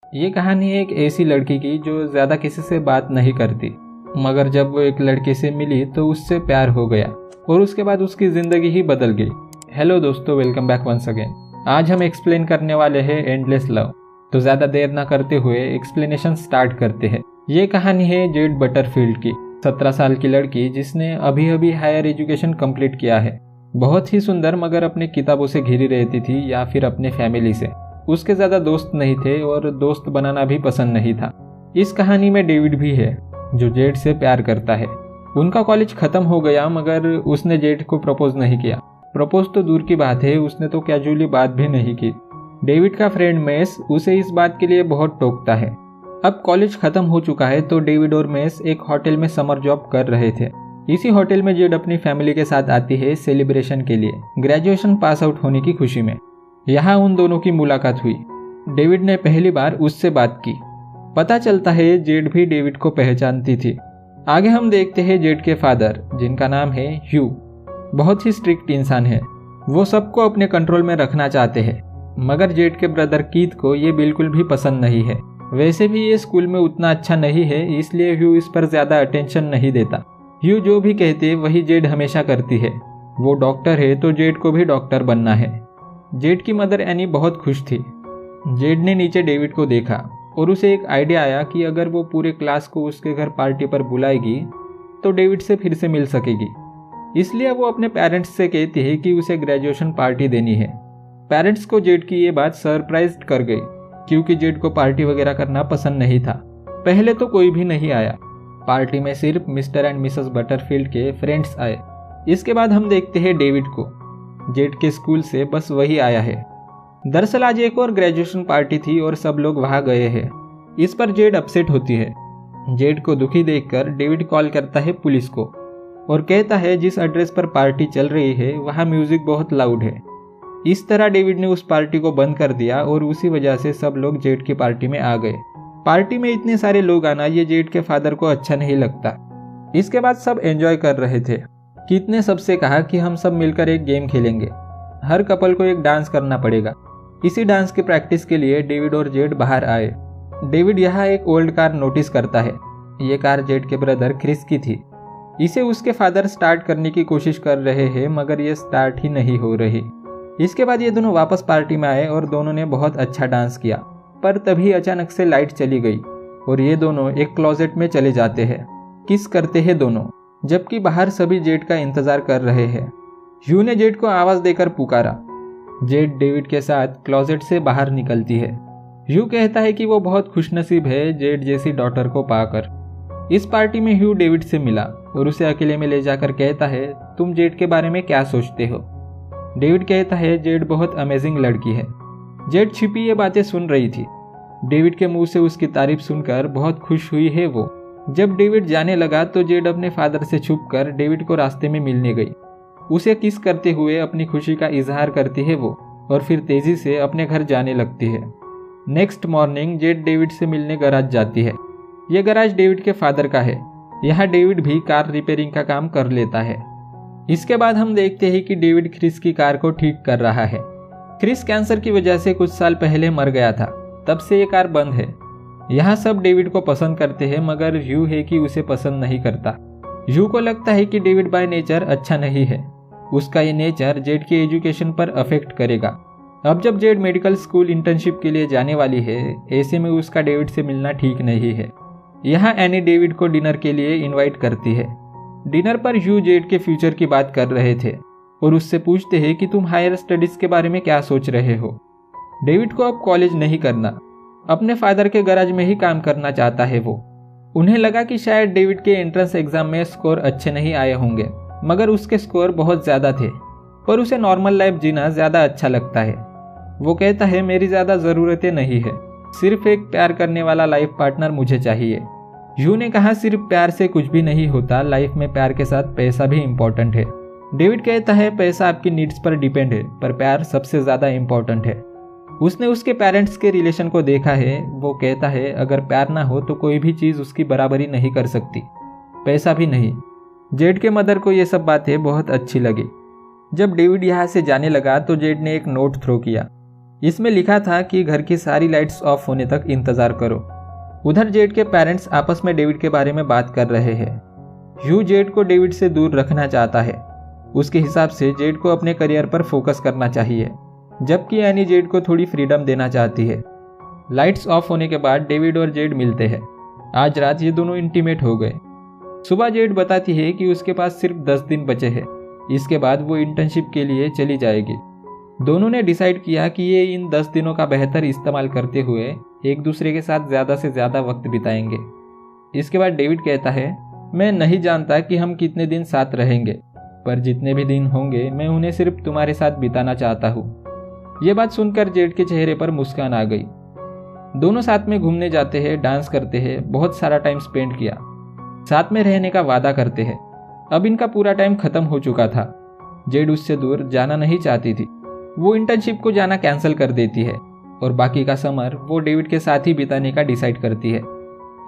ये कहानी है एक ऐसी लड़की की जो ज़्यादा किसी से बात नहीं करती, मगर जब वो एक लड़के से मिली तो उससे प्यार हो गया और उसके बाद उसकी ज़िंदगी ही बदल गई। हेलो दोस्तों, वेलकम बैक वंस अगेन। आज हम एक्सप्लेन करने वाले हैं एंडलेस लव। तो ज़्यादा देर ना करते हुए एक्सप्लेनेशन स्टार्ट करते हैं। ये कहानी है जेड बटरफील्ड की, 17 साल की लड़की जिसने अभी अभी हायर एजुकेशन कंप्लीट किया है। बहुत ही सुंदर, मगर अपनी किताबों से घिरी रहती थी या फिर अपने फैमिली से। उसके ज़्यादा दोस्त नहीं थे और दोस्त बनाना भी पसंद नहीं था। इस कहानी में डेविड भी है जो जेड से प्यार करता है। उनका कॉलेज खत्म हो गया मगर उसने जेड को प्रपोज नहीं किया। प्रपोज तो दूर की बात है, उसने तो कैजुअली बात भी नहीं की। डेविड का फ्रेंड मेस उसे इस बात के लिए बहुत टोकता है। अब कॉलेज खत्म हो चुका है तो डेविड और मेस एक होटल में समर जॉब कर रहे थे। इसी होटल में जेड अपनी फैमिली के साथ आती है सेलिब्रेशन के लिए, ग्रेजुएशन पास आउट होने की खुशी में। यहाँ उन दोनों की मुलाकात हुई। डेविड ने पहली बार उससे बात की। पता चलता है जेड भी डेविड को पहचानती थी। आगे हम देखते हैं जेड के फादर, जिनका नाम है ह्यू। बहुत ही स्ट्रिक्ट इंसान है। वो सबको अपने कंट्रोल में रखना चाहते हैं, मगर जेड के ब्रदर कीथ को ये बिल्कुल भी पसंद नहीं है। वैसे भी ये स्कूल में उतना अच्छा नहीं है, इसलिए ह्यू इस पर ज्यादा अटेंशन नहीं देता। ह्यू जो भी कहते वही जेड हमेशा करती है। वो डॉक्टर है तो जेड को भी डॉक्टर बनना है। जेड की मदर एनी बहुत खुश थी। जेड ने नीचे डेविड को देखा और उसे एक आइडिया आया कि अगर वो पूरे क्लास को उसके घर पार्टी पर बुलाएगी तो डेविड से फिर से मिल सकेगी। इसलिए वो अपने पेरेंट्स से कहती है कि उसे ग्रेजुएशन पार्टी देनी है। पेरेंट्स को जेड की ये बात सरप्राइज कर गई, क्योंकि जेड को पार्टी वगैरह करना पसंद नहीं था। पहले तो कोई भी नहीं आया। पार्टी में सिर्फ मिस्टर एंड मिसेस बटरफील्ड के फ्रेंड्स आए। इसके बाद हम देखते हैं डेविड को। जेड के स्कूल से बस वही आया है। दरअसल आज एक और ग्रेजुएशन पार्टी थी और सब लोग वहां गए हैं। इस पर जेड अपसेट होती है। जेड को दुखी देखकर डेविड कॉल करता है पुलिस को और कहता है जिस एड्रेस पर पार्टी चल रही है वहां म्यूजिक बहुत लाउड है। इस तरह डेविड ने उस पार्टी को बंद कर दिया और उसी वजह से सब लोग जेड की पार्टी में आ गए। पार्टी में इतने सारे लोग आना ये जेड के फादर को अच्छा नहीं लगता। इसके बाद सब एंजॉय कर रहे थे। कीथ ने सबसे कहा कि हम सब मिलकर एक गेम खेलेंगे। हर कपल को एक डांस करना पड़ेगा। इसी डांस की प्रैक्टिस के लिए डेविड और जेड बाहर आए। डेविड यहाँ एक ओल्ड कार नोटिस करता है। ये कार जेड के ब्रदर क्रिस की थी। इसे उसके फादर स्टार्ट करने की कोशिश कर रहे हैं, मगर ये स्टार्ट ही नहीं हो रही। इसके बाद ये दोनों वापस पार्टी में आए और दोनों ने बहुत अच्छा डांस किया। पर तभी अचानक से लाइट चली गई और ये दोनों एक क्लोजेट में चले जाते हैं। किस करते हैं दोनों, जबकि बाहर सभी जेड का इंतजार कर रहे हैं। ह्यू ने जेड को आवाज देकर पुकारा। जेड डेविड के साथ क्लोजेट से बाहर निकलती है। ह्यू कहता है कि वो बहुत खुशनसीब है जेड जैसी डॉटर को पाकर। इस पार्टी में ह्यू डेविड से मिला और उसे अकेले में ले जाकर कहता है, तुम जेड के बारे में क्या सोचते हो? डेविड कहता है जेड बहुत अमेजिंग लड़की है। जेड छिपी ये बातें सुन रही थी। डेविड के मुंह से उसकी तारीफ सुनकर बहुत खुश हुई है वो। जब डेविड जाने लगा तो जेड अपने फादर से छुपकर डेविड को रास्ते में मिलने गई। उसे किस करते हुए अपनी खुशी का इजहार करती है वो और फिर तेजी से अपने घर जाने लगती है। नेक्स्ट मॉर्निंग जेड डेविड से मिलने गराज जाती है। यह गराज डेविड के फादर का है। यहाँ डेविड भी कार रिपेयरिंग का काम कर लेता है। इसके बाद हम देखते हैं कि डेविड क्रिस की कार को ठीक कर रहा है। क्रिस कैंसर की वजह से कुछ साल पहले मर गया था, तब से ये कार बंद है। यहाँ सब डेविड को पसंद करते हैं, मगर ह्यू है कि उसे पसंद नहीं करता। ह्यू को लगता है कि डेविड बाय नेचर अच्छा नहीं है। उसका ये नेचर जेड की एजुकेशन पर अफेक्ट करेगा। अब जब जेड मेडिकल स्कूल इंटर्नशिप के लिए जाने वाली है, ऐसे में उसका डेविड से मिलना ठीक नहीं है। यहाँ एनी डेविड को डिनर के लिए इन्वाइट करती है। डिनर पर ह्यू जेड के फ्यूचर की बात कर रहे थे और उससे पूछते हैं कि तुम हायर स्टडीज के बारे में क्या सोच रहे हो। डेविड को अब कॉलेज नहीं करना, अपने फादर के गैराज में ही काम करना चाहता है वो। उन्हें लगा कि शायद डेविड के एंट्रेंस एग्जाम में स्कोर अच्छे नहीं आए होंगे, मगर उसके स्कोर बहुत ज़्यादा थे और उसे नॉर्मल लाइफ जीना ज़्यादा अच्छा लगता है। वो कहता है मेरी ज़्यादा ज़रूरतें नहीं है, सिर्फ एक प्यार करने वाला लाइफ पार्टनर मुझे चाहिए। ह्यू ने कहा सिर्फ प्यार से कुछ भी नहीं होता, लाइफ में प्यार के साथ पैसा भी इम्पोर्टेंट है। डेविड कहता है पैसा आपकी नीड्स पर डिपेंड है, पर प्यार सबसे ज़्यादा इम्पोर्टेंट है। उसने उसके पेरेंट्स के रिलेशन को देखा है। वो कहता है अगर प्यार ना हो तो कोई भी चीज़ उसकी बराबरी नहीं कर सकती, पैसा भी नहीं। जेड के मदर को ये सब बातें बहुत अच्छी लगी। जब डेविड यहाँ से जाने लगा तो जेड ने एक नोट थ्रो किया। इसमें लिखा था कि घर की सारी लाइट्स ऑफ होने तक इंतजार करो। उधर जेड के पेरेंट्स आपस में डेविड के बारे में बात कर रहे हैं। ह्यू जेड को डेविड से दूर रखना चाहता है। उसके हिसाब से जेड को अपने करियर पर फोकस करना चाहिए, जबकि एनी जेड को थोड़ी फ्रीडम देना चाहती है। लाइट्स ऑफ होने के बाद डेविड और जेड मिलते हैं। आज रात ये दोनों इंटीमेट हो गए। सुबह जेड बताती है कि उसके पास सिर्फ 10 दिन बचे हैं, इसके बाद वो इंटर्नशिप के लिए चली जाएगी। दोनों ने डिसाइड किया कि ये इन 10 दिनों का बेहतर इस्तेमाल करते हुए एक दूसरे के साथ ज़्यादा से ज़्यादा वक्त बिताएंगे। इसके बाद डेविड कहता है, मैं नहीं जानता कि हम कितने दिन साथ रहेंगे, पर जितने भी दिन होंगे मैं उन्हें सिर्फ तुम्हारे साथ बिताना चाहता हूँ। ये बात सुनकर जेड के चेहरे पर मुस्कान आ गई। दोनों साथ में घूमने जाते हैं, डांस करते हैं, बहुत सारा टाइम स्पेंड किया, साथ में रहने का वादा करते हैं। अब इनका पूरा टाइम खत्म हो चुका था। जेड उससे दूर जाना नहीं चाहती थी। वो इंटर्नशिप को जाना कैंसिल कर देती है और बाकी का समर वो डेविड के साथ ही बिताने का डिसाइड करती है।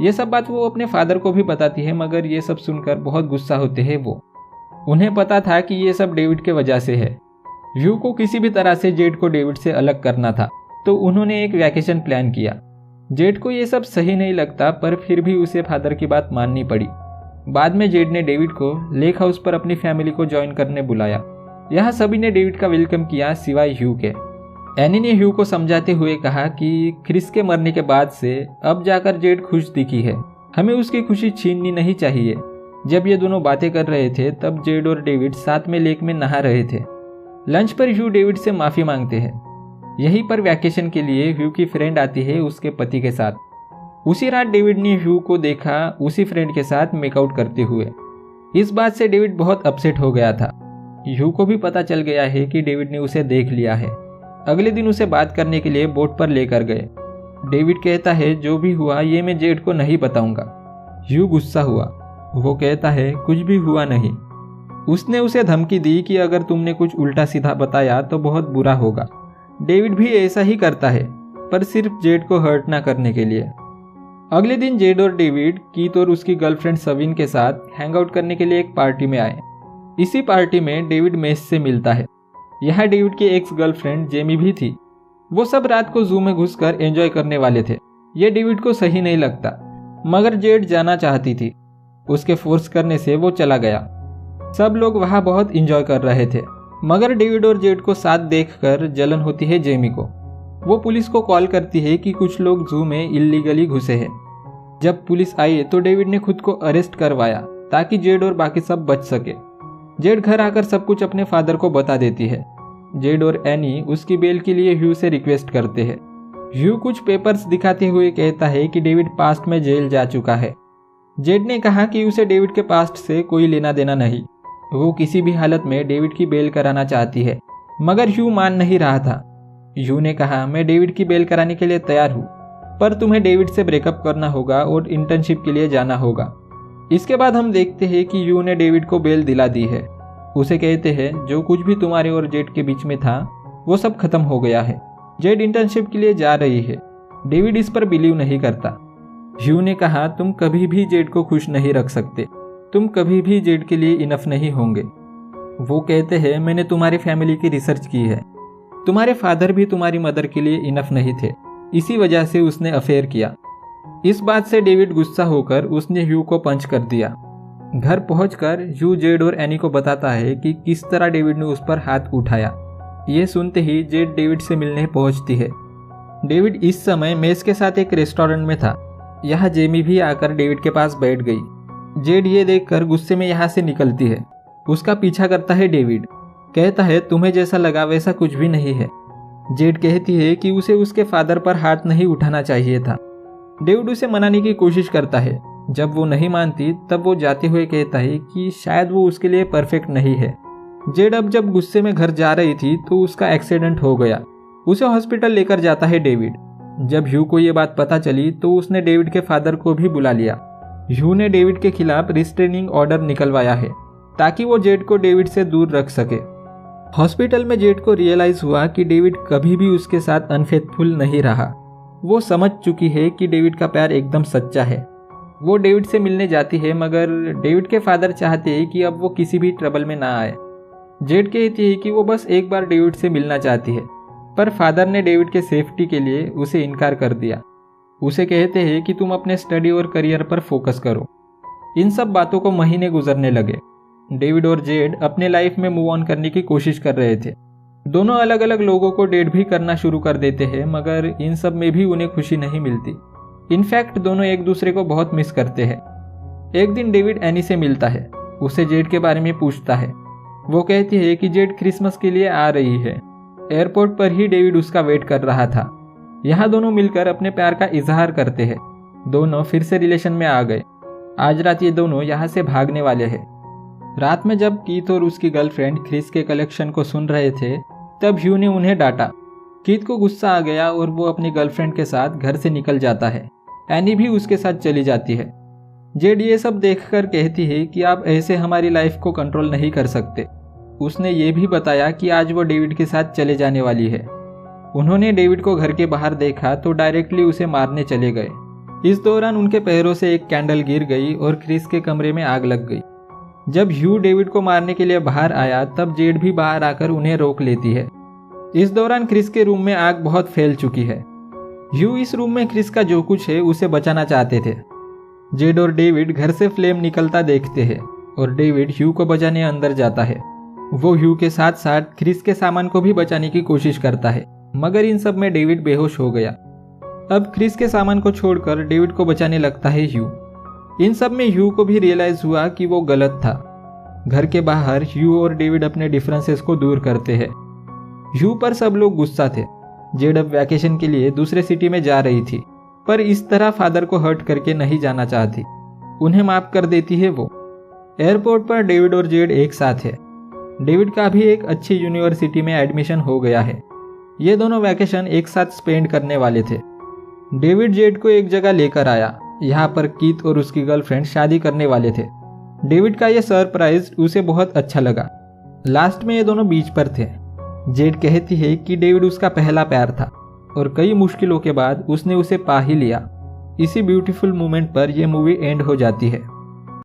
ये सब बात वो अपने फादर को भी बताती है, मगर ये सब सुनकर बहुत गुस्सा होते हैं वो। उन्हें पता था कि ये सब डेविड के वजह से है। ह्यू को किसी भी तरह से जेड को डेविड से अलग करना था, तो उन्होंने एक वैकेशन प्लान किया। जेड को ये सब सही नहीं लगता, पर फिर भी उसे फादर की बात माननी पड़ी। बाद में जेड ने डेविड को लेक हाउस पर अपनी फैमिली को ज्वाइन करने बुलाया। यहाँ सभी ने डेविड का वेलकम किया सिवाय ह्यू के। एनी ने ह्यू को समझाते हुए कहा कि क्रिस के मरने के बाद से अब जाकर जेड खुश दिखी है, हमें उसकी खुशी छीननी नहीं चाहिए। जब ये दोनों बातें कर रहे थे तब जेड और डेविड साथ में लेक में नहा रहे थे। लंच पर ह्यू डेविड से माफी मांगते हैं। यहीं पर वैकेशन के लिए ह्यू की फ्रेंड आती है उसके पति के साथ। उसी रात डेविड ने ह्यू को देखा उसी फ्रेंड के साथ मेकआउट करते हुए। इस बात से डेविड बहुत अपसेट हो गया था। ह्यू को भी पता चल गया है कि डेविड ने उसे देख लिया है। अगले दिन उसे बात करने के लिए बोट पर लेकर गए। डेविड कहता है, जो भी हुआ ये मैं जेड को नहीं बताऊंगा। ह्यू गुस्सा हुआ। वो कहता है, कुछ भी हुआ नहीं। उसने उसे धमकी दी कि अगर तुमने कुछ उल्टा सीधा बताया तो बहुत बुरा होगा। डेविड भी ऐसा ही करता है, पर सिर्फ जेड को हर्ट ना करने के लिए। अगले दिन जेड और डेविड कीथ और उसकी गर्लफ्रेंड सविन के साथ हैंग आउट करने के लिए एक पार्टी में आए। इसी पार्टी में डेविड मेस से मिलता है। यहाँ डेविड की एक्स गर्लफ्रेंड जेमी भी थी। वो सब रात को जू में घुसकर एंजॉय करने वाले थे। ये डेविड को सही नहीं लगता, मगर जेड जाना चाहती थी। उसके फोर्स करने से वो चला गया। सब लोग वहाँ बहुत एंजॉय कर रहे थे, मगर डेविड और जेड को साथ देखकर जलन होती है जेमी को। वो पुलिस को कॉल करती है कि कुछ लोग जू में इल्लीगली घुसे हैं। जब पुलिस आई तो डेविड ने खुद को अरेस्ट करवाया ताकि जेड और बाकी सब बच सके। जेड घर आकर सब कुछ अपने फादर को बता देती है। जेड और एनी उसकी बेल के लिए ह्यू से रिक्वेस्ट करते हैं। ह्यू कुछ पेपर्स दिखाते हुए कहता है कि डेविड पास्ट में जेल जा चुका है। जेड ने कहा कि उसे डेविड के पास्ट से कोई लेना देना नहीं। वो किसी भी हालत में डेविड की बेल कराना चाहती है, मगर ह्यू मान नहीं रहा था। ह्यू ने कहा, मैं डेविड की बेल कराने के लिए तैयार हूँ, पर तुम्हें डेविड से ब्रेकअप करना होगा और इंटर्नशिप के लिए जाना होगा। इसके बाद हम देखते हैं कि ह्यू ने डेविड को बेल दिला दी है। उसे कहते हैं, जो कुछ भी तुम्हारे और जेड के बीच में था वो सब खत्म हो गया है। जेड इंटर्नशिप के लिए जा रही है। डेविड इस पर बिलीव नहीं करता। ह्यू ने कहा, तुम कभी भी जेड को खुश नहीं रख सकते, तुम कभी भी जेड के लिए इनफ नहीं होंगे। वो कहते हैं, मैंने तुम्हारी फैमिली की रिसर्च की है, तुम्हारे फादर भी तुम्हारी मदर के लिए इनफ नहीं थे, इसी वजह से उसने अफेयर किया। इस बात से डेविड गुस्सा होकर उसने ह्यू को पंच कर दिया। घर पहुंचकर ह्यू जेड और एनी को बताता है कि किस तरह डेविड ने उस पर हाथ उठाया। ये सुनते ही जेड डेविड से मिलने पहुंचती है। डेविड इस समय मेस के साथ एक रेस्टोरेंट में था। यहाँ जेमी भी आकर डेविड के पास बैठ गई। जेड ये देखकर गुस्से में यहाँ से निकलती है। उसका पीछा करता है डेविड। कहता है, तुम्हें जैसा लगा वैसा कुछ भी नहीं है। जेड कहती है कि उसे उसके फादर पर हाथ नहीं उठाना चाहिए था। डेविड उसे मनाने की कोशिश करता है। जब वो नहीं मानती तब वो जाते हुए कहता है कि शायद वो उसके लिए परफेक्ट नहीं है। जेड अब जब गुस्से में घर जा रही थी तो उसका एक्सीडेंट हो गया। उसे हॉस्पिटल लेकर जाता है डेविड। जब ह्यू को ये बात पता चली तो उसने डेविड के फादर को भी बुला लिया। ह्यू ने डेविड के खिलाफ रिस्ट्रेनिंग ऑर्डर निकलवाया है ताकि वो जेड को डेविड से दूर रख सके। हॉस्पिटल में जेड को रियलाइज हुआ कि डेविड कभी भी उसके साथ अनफेथफुल नहीं रहा। वो समझ चुकी है कि डेविड का प्यार एकदम सच्चा है। वो डेविड से मिलने जाती है, मगर डेविड के फादर चाहते हैं कि अब वो किसी भी ट्रबल में ना आए। जेड कहती है कि वो बस एक बार डेविड से मिलना चाहती है, पर फादर ने डेविड के सेफ्टी के लिए उसे इनकार कर दिया। उसे कहते हैं कि तुम अपने स्टडी और करियर पर फोकस करो। इन सब बातों को महीने गुजरने लगे। डेविड और जेड अपने लाइफ में मूव ऑन करने की कोशिश कर रहे थे। दोनों अलग अलग लोगों को डेट भी करना शुरू कर देते हैं, मगर इन सब में भी उन्हें खुशी नहीं मिलती। इनफैक्ट दोनों एक दूसरे को बहुत मिस करते हैं। एक दिन डेविड एनी से मिलता है, उसे जेड के बारे में पूछता है। वो कहती है कि जेड क्रिसमस के लिए आ रही है। एयरपोर्ट पर ही डेविड उसका वेट कर रहा था। यहाँ दोनों मिलकर अपने प्यार का इजहार करते हैं। दोनों फिर से रिलेशन में आ गए। आज रात ये दोनों यहाँ से भागने वाले हैं। रात में जब कीथ और उसकी गर्लफ्रेंड क्रिस के कलेक्शन को सुन रहे थे, तब ह्यू ने उन्हें डांटा। कीथ को गुस्सा आ गया और वो अपनी गर्लफ्रेंड के साथ घर से निकल जाता है। एनी भी उसके साथ चली जाती है। जेड ये सब देखकर कहती है कि आप ऐसे हमारी लाइफ को कंट्रोल नहीं कर सकते। उसने ये भी बताया कि आज वो डेविड के साथ चले जाने वाली है। उन्होंने डेविड को घर के बाहर देखा तो डायरेक्टली उसे मारने चले गए। इस दौरान उनके पैरों से एक कैंडल गिर गई और क्रिस के कमरे में आग लग गई। जब ह्यू डेविड को मारने के लिए बाहर आया, तब जेड भी बाहर आकर उन्हें रोक लेती है। इस दौरान क्रिस के रूम में आग बहुत फैल चुकी है। ह्यू इस रूम में क्रिस का जो कुछ है उसे बचाना चाहते थे। जेड और डेविड घर से फ्लेम निकलता देखते हैं और डेविड ह्यू को बचाने अंदर जाता है। वो ह्यू के साथ साथ क्रिस के सामान को भी बचाने की कोशिश करता है, मगर इन सब में डेविड बेहोश हो गया। अब क्रिस के सामान को छोड़कर डेविड को बचाने लगता है ह्यू। इन सब में ह्यू को भी रियलाइज हुआ कि वो गलत था। घर के बाहर ह्यू और डेविड अपने डिफरेंसेस को दूर करते हैं। ह्यू पर सब लोग गुस्सा थे। जेड अब वैकेशन के लिए दूसरे सिटी में जा रही थी, पर इस तरह फादर को हर्ट करके नहीं जाना चाहती। उन्हें माफ कर देती है वो। एयरपोर्ट पर डेविड और जेड एक साथ है। डेविड का भी एक अच्छी यूनिवर्सिटी में एडमिशन हो गया है। ये दोनों वैकेशन एक साथ स्पेंड करने वाले थे। डेविड जेड को एक जगह लेकर आया। यहाँ पर कीथ और उसकी गर्लफ्रेंड शादी करने वाले थे। डेविड का यह सरप्राइज उसे बहुत अच्छा लगा। लास्ट में ये दोनों बीच पर थे। जेड कहती है कि डेविड उसका पहला प्यार था और कई मुश्किलों के बाद उसने उसे पा ही लिया। इसी ब्यूटीफुल मोमेंट पर यह मूवी एंड हो जाती है।